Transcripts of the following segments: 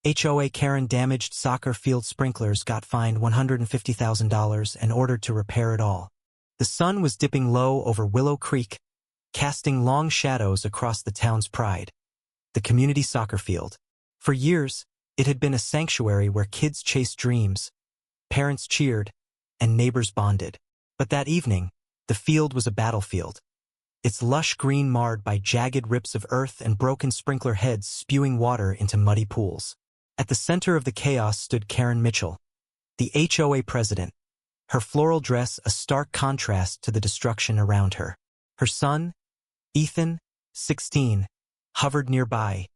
HOA Karen damaged soccer field sprinklers, got fined $150,000 and ordered to repair it all. The sun was dipping low over Willow Creek, casting long shadows across the town's pride, the community soccer field. For years, it had been a sanctuary where kids chased dreams, parents cheered, and neighbors bonded. But that evening, the field was a battlefield, its lush green marred by jagged rips of earth and broken sprinkler heads spewing water into muddy pools. At the center of the chaos stood Karen Mitchell, the HOA president, her floral dress a stark contrast to the destruction around her. Her son, Ethan, 16, hovered nearby,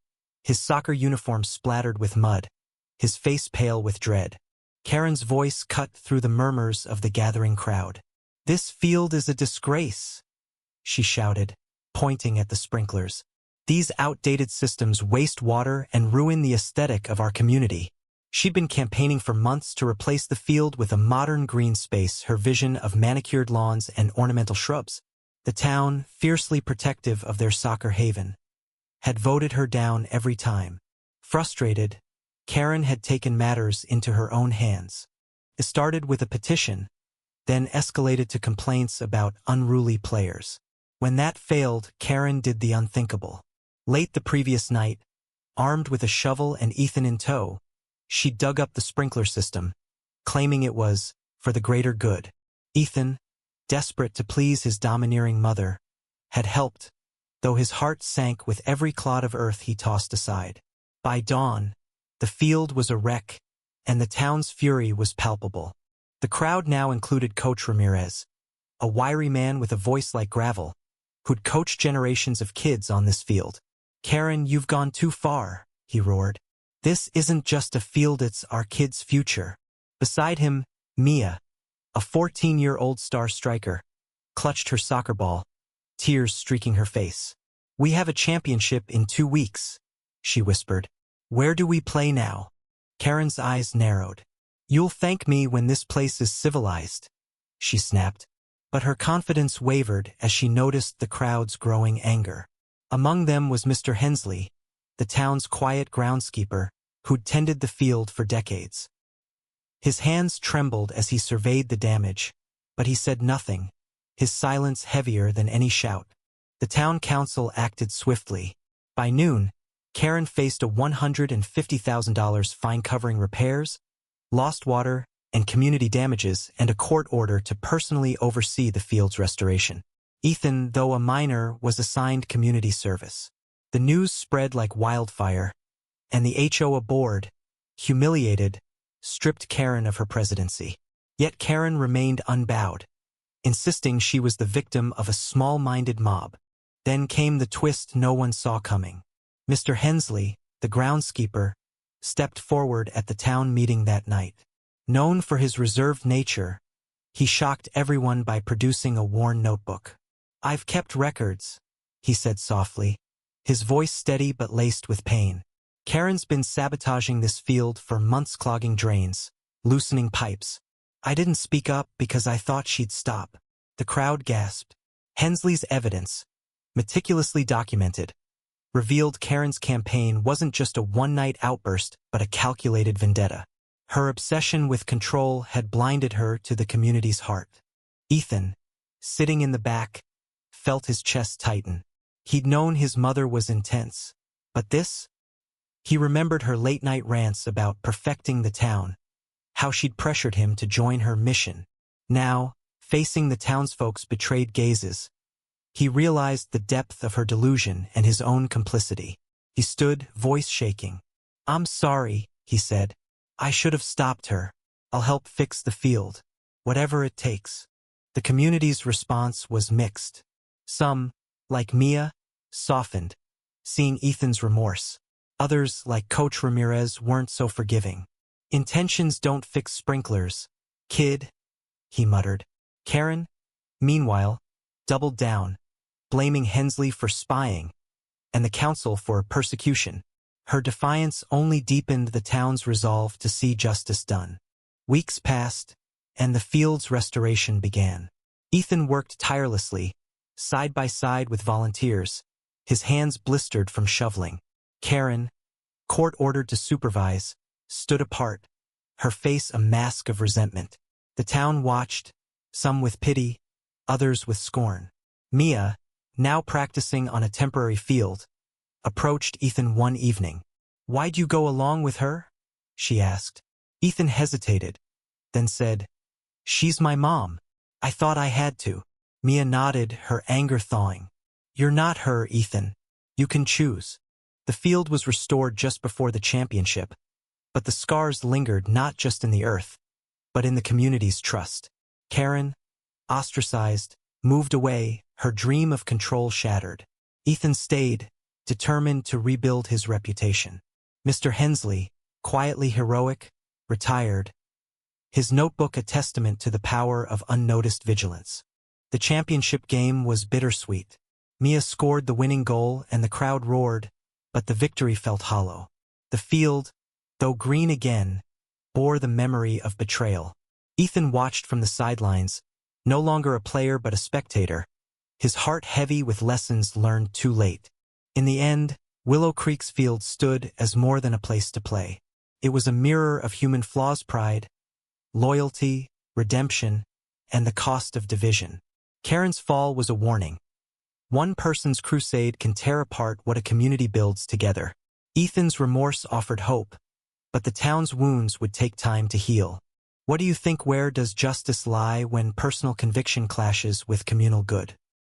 his soccer uniform splattered with mud, his face pale with dread. Karen's voice cut through the murmurs of the gathering crowd. "This field is a disgrace," she shouted, pointing at the sprinklers. "These outdated systems waste water and ruin the aesthetic of our community." She'd been campaigning for months to replace the field with a modern green space, her vision of manicured lawns and ornamental shrubs. The town, fiercely protective of their soccer haven, had voted her down every time. Frustrated, Karen had taken matters into her own hands. It started with a petition, then escalated to complaints about unruly players. When that failed, Karen did the unthinkable. Late the previous night, armed with a shovel and Ethan in tow, she dug up the sprinkler system, claiming it was for the greater good. Ethan, desperate to please his domineering mother, had helped, though his heart sank with every clod of earth he tossed aside. By dawn, the field was a wreck, and the town's fury was palpable. The crowd now included Coach Ramirez, a wiry man with a voice like gravel, who'd coached generations of kids on this field. "Karen, you've gone too far," he roared. "This isn't just a field, it's our kids' future." Beside him, Mia, a 14-year-old star striker, clutched her soccer ball, tears streaking her face. "We have a championship in 2 weeks," she whispered. "Where do we play now?" Karen's eyes narrowed. "You'll thank me when this place is civilized," she snapped. But her confidence wavered as she noticed the crowd's growing anger. Among them was Mr. Hensley, the town's quiet groundskeeper, who'd tended the field for decades. His hands trembled as he surveyed the damage, but he said nothing, his silence heavier than any shout. The town council acted swiftly. By noon, Karen faced a $150,000 fine covering repairs, lost water, and community damages, and a court order to personally oversee the field's restoration. Ethan, though a minor, was assigned community service. The news spread like wildfire, and the HOA board, humiliated, stripped Karen of her presidency. Yet Karen remained unbowed, insisting she was the victim of a small-minded mob. Then came the twist no one saw coming. Mr. Hensley, the groundskeeper, stepped forward at the town meeting that night. Known for his reserved nature, he shocked everyone by producing a worn notebook. "I've kept records," he said softly, his voice steady but laced with pain. "Karen's been sabotaging this field for months, clogging drains, loosening pipes. I didn't speak up because I thought she'd stop." The crowd gasped. Hensley's evidence, meticulously documented, revealed Karen's campaign wasn't just a one-night outburst but a calculated vendetta. Her obsession with control had blinded her to the community's heart. Ethan, sitting in the back, felt his chest tighten. He'd known his mother was intense, but this? He remembered her late-night rants about perfecting the town, how she'd pressured him to join her mission. Now, facing the townsfolk's betrayed gazes, he realized the depth of her delusion and his own complicity. He stood, voice shaking. "I'm sorry," he said. "I should have stopped her. I'll help fix the field. Whatever it takes." The community's response was mixed. Some, like Mia, softened, seeing Ethan's remorse. Others, like Coach Ramirez, weren't so forgiving. "Intentions don't fix sprinklers, kid," he muttered. Karen, meanwhile, doubled down, blaming Hensley for spying and the council for persecution. Her defiance only deepened the town's resolve to see justice done. Weeks passed, and the field's restoration began. Ethan worked tirelessly, side by side with volunteers, his hands blistered from shoveling. Karen, court ordered to supervise, stood apart, her face a mask of resentment. The town watched, some with pity, others with scorn. Mia, now practicing on a temporary field, approached Ethan one evening. "Why'd you go along with her?" she asked. Ethan hesitated, then said, "She's my mom. I thought I had to." Mia nodded, her anger thawing. "You're not her, Ethan. You can choose." The field was restored just before the championship, but the scars lingered not just in the earth, but in the community's trust. Karen, ostracized, moved away, her dream of control shattered. Ethan stayed, determined to rebuild his reputation. Mr. Hensley, quietly heroic, retired, his notebook a testament to the power of unnoticed vigilance. The championship game was bittersweet. Mia scored the winning goal and the crowd roared, but the victory felt hollow. The field, though green again, bore the memory of betrayal. Ethan watched from the sidelines, no longer a player but a spectator, his heart heavy with lessons learned too late. In the end, Willow Creek's field stood as more than a place to play. It was a mirror of human flaws, pride, loyalty, redemption, and the cost of division. Karen's fall was a warning. One person's crusade can tear apart what a community builds together. Ethan's remorse offered hope, but the town's wounds would take time to heal. What do you think? Where does justice lie when personal conviction clashes with communal good?